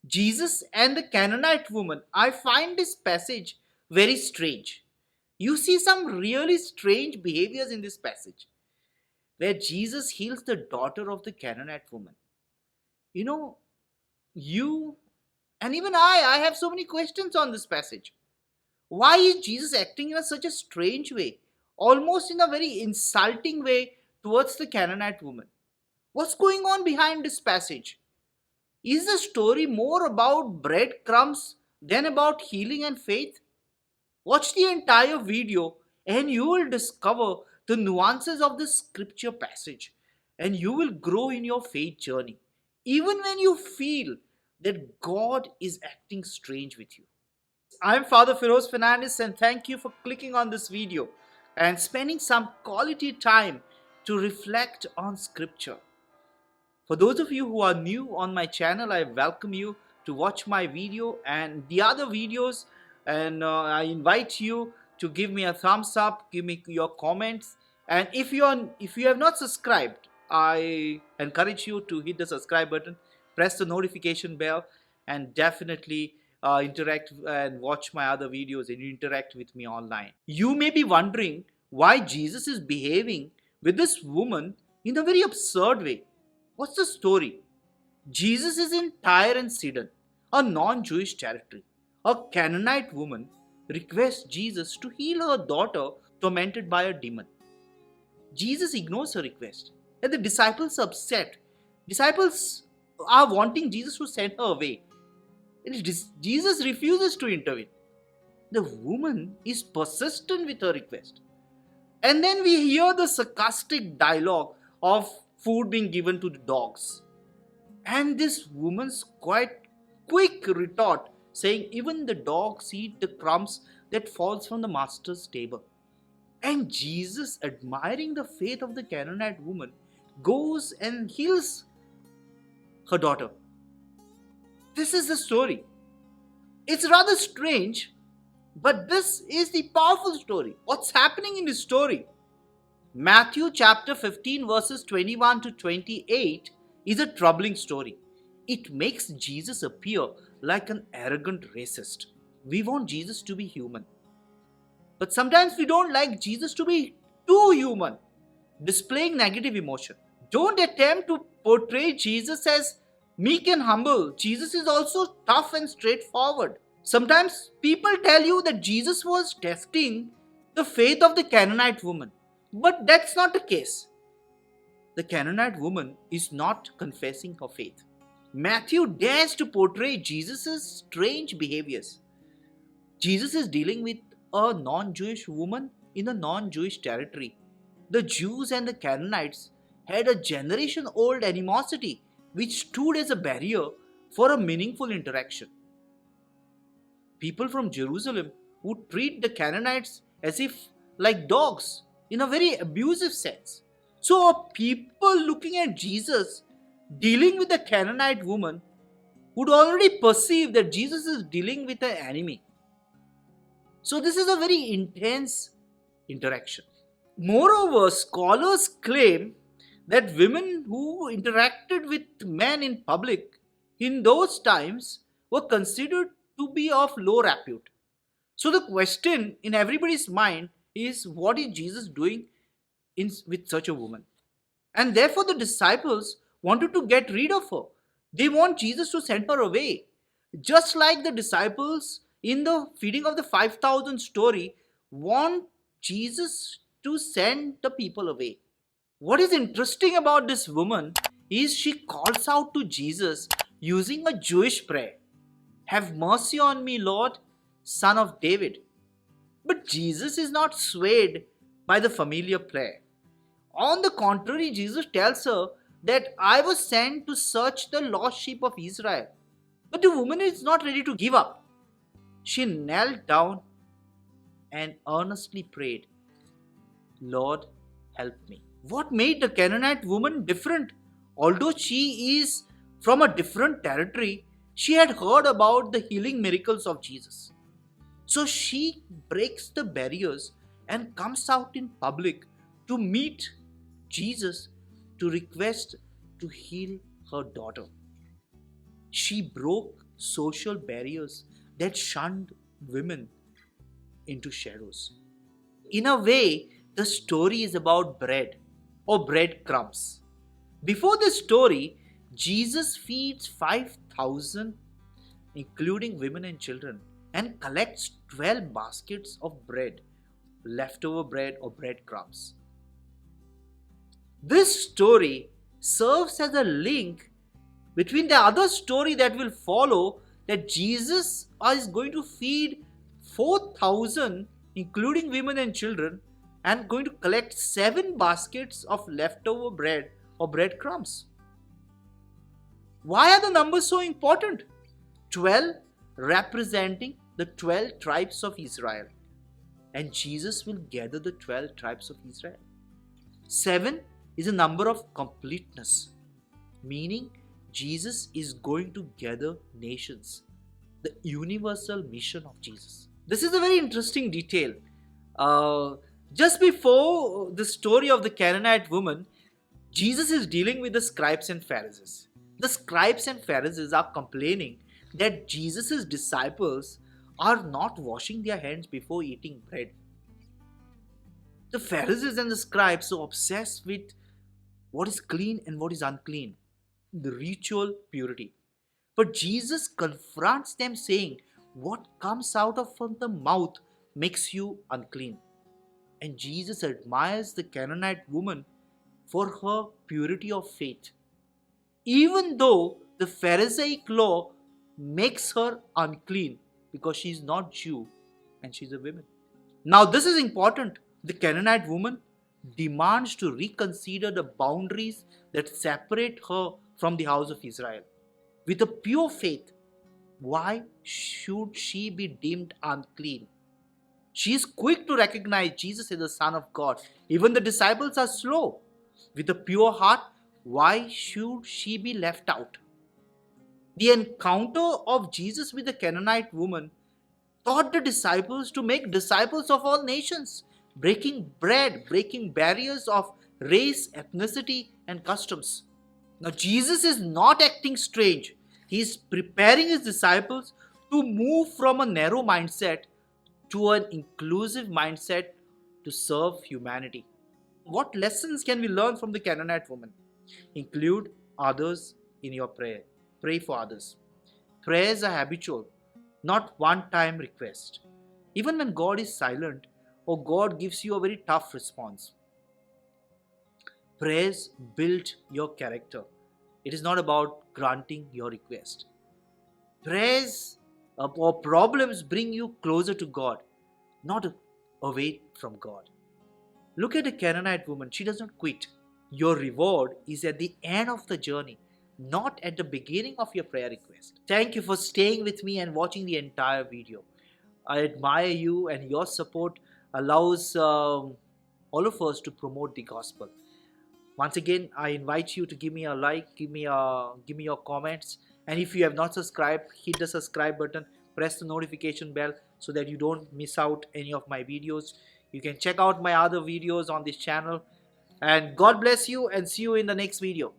Jesus and the Canaanite woman. I find this passage very strange. You see some really strange behaviors in this passage where Jesus heals the daughter of the Canaanite woman. You know, you and even I have so many questions on this passage. Why is Jesus acting in such a strange way, almost in a very insulting way towards the Canaanite woman? What's going on behind this passage? Is the story more about breadcrumbs than about healing and faith? Watch the entire video and you will discover the nuances of this scripture passage and you will grow in your faith journey, even when you feel that God is acting strange with you. I'm Father Feroz Fernandes and thank you for clicking on this video and spending some quality time to reflect on scripture. For those of you who are new on my channel, I welcome you to watch my video and the other videos, and I invite you to give me a thumbs up, give me your comments, and if you have not subscribed, I encourage you to hit the subscribe button, press the notification bell, and definitely interact and watch my other videos and interact with me online. You may be wondering why Jesus is behaving with this woman in a very absurd way. What's the story? Jesus is in Tyre and Sidon, a non-Jewish territory. A Canaanite woman requests Jesus to heal her daughter tormented by a demon. Jesus ignores her request, and the disciples are upset. Disciples are wanting Jesus to send her away. Jesus refuses to intervene. The woman is persistent with her request. And then we hear the sarcastic dialogue of food being given to the dogs. And this woman's quite quick retort saying, even the dogs eat the crumbs that falls from the master's table. And Jesus, admiring the faith of the Canaanite woman, goes and heals her daughter. This is the story. It's rather strange, but this is the powerful story. What's happening in this story? Matthew chapter 15 verses 21 to 28 is a troubling story. It makes Jesus appear like an arrogant racist. We want Jesus to be human. But sometimes we don't like Jesus to be too human, displaying negative emotion. Don't attempt to portray Jesus as meek and humble. Jesus is also tough and straightforward. Sometimes people tell you that Jesus was testing the faith of the Canaanite woman. But that's not the case. The Canaanite woman is not confessing her faith. Matthew dares to portray Jesus' strange behaviors. Jesus is dealing with a non-Jewish woman in a non-Jewish territory. The Jews and the Canaanites had a generation-old animosity which stood as a barrier for a meaningful interaction. People from Jerusalem would treat the Canaanites as if like dogs in a very abusive sense. So people looking at Jesus dealing with the Canaanite woman would already perceive that Jesus is dealing with an enemy. So this is a very intense interaction. Moreover, scholars claim that women who interacted with men in public in those times were considered to be of low repute. So the question in everybody's mind is, what is Jesus doing with such a woman? And therefore the disciples wanted to get rid of her. They want Jesus to send her away. Just like the disciples in the feeding of the 5,000 story want Jesus to send the people away. What is interesting about this woman is she calls out to Jesus using a Jewish prayer. Have mercy on me, Lord, Son of David. But Jesus is not swayed by the familiar prayer. On the contrary, Jesus tells her that I was sent to search the lost sheep of Israel. But the woman is not ready to give up. She knelt down and earnestly prayed, Lord, help me. What made the Canaanite woman different? Although she is from a different territory, she had heard about the healing miracles of Jesus. So she breaks the barriers and comes out in public to meet Jesus to request to heal her daughter. She broke social barriers that shunned women into shadows. In a way, the story is about bread or breadcrumbs. Before this story, Jesus feeds 5,000, including women and children, and collects 12 baskets of bread, leftover bread or breadcrumbs. This story serves as a link between the other story that will follow, that Jesus is going to feed 4,000, including women and children, and going to collect 7 baskets of leftover bread or breadcrumbs. Why are the numbers so important? 12 representing the 12 tribes of Israel, and Jesus will gather the 12 tribes of Israel. 7 is a number of completeness, meaning Jesus is going to gather nations, the universal mission of Jesus. This is a very interesting detail. Just before the story of the Canaanite woman, Jesus is dealing with the scribes and Pharisees. The scribes and Pharisees are complaining that Jesus' disciples are not washing their hands before eating bread. The Pharisees and the scribes are obsessed with what is clean and what is unclean, the ritual purity. But Jesus confronts them saying, what comes out of the mouth makes you unclean. And Jesus admires the Canaanite woman for her purity of faith, even though the Pharisaic law makes her unclean because she is not Jew and she is a woman. Now this is important. The Canaanite woman demands to reconsider the boundaries that separate her from the house of Israel. With a pure faith, why should she be deemed unclean? She is quick to recognize Jesus as the Son of God. Even the disciples are slow. With a pure heart, why should she be left out? The encounter of Jesus with the Canaanite woman taught the disciples to make disciples of all nations, breaking bread, breaking barriers of race, ethnicity, and customs. Now, Jesus is not acting strange. He is preparing his disciples to move from a narrow mindset to an inclusive mindset to serve humanity. What lessons can we learn from the Canaanite woman? Include others in your prayer. Pray for others. Prayers are habitual, not one-time request. Even when God is silent or God gives you a very tough response, prayers build your character. It is not about granting your request. Prayers or problems bring you closer to God, not away from God. Look at the Canaanite woman. She does not quit. Your reward is at the end of the journey, not at the beginning of your prayer request. Thank you for staying with me and watching the entire video. I admire you, and your support allows all of us to promote the gospel. Once again, I invite you to give me a like, give me your comments, and if you have not subscribed, hit the subscribe button, press the notification bell so that you don't miss out any of my videos. You can check out my other videos on this channel, and God bless you, and see you in the next video.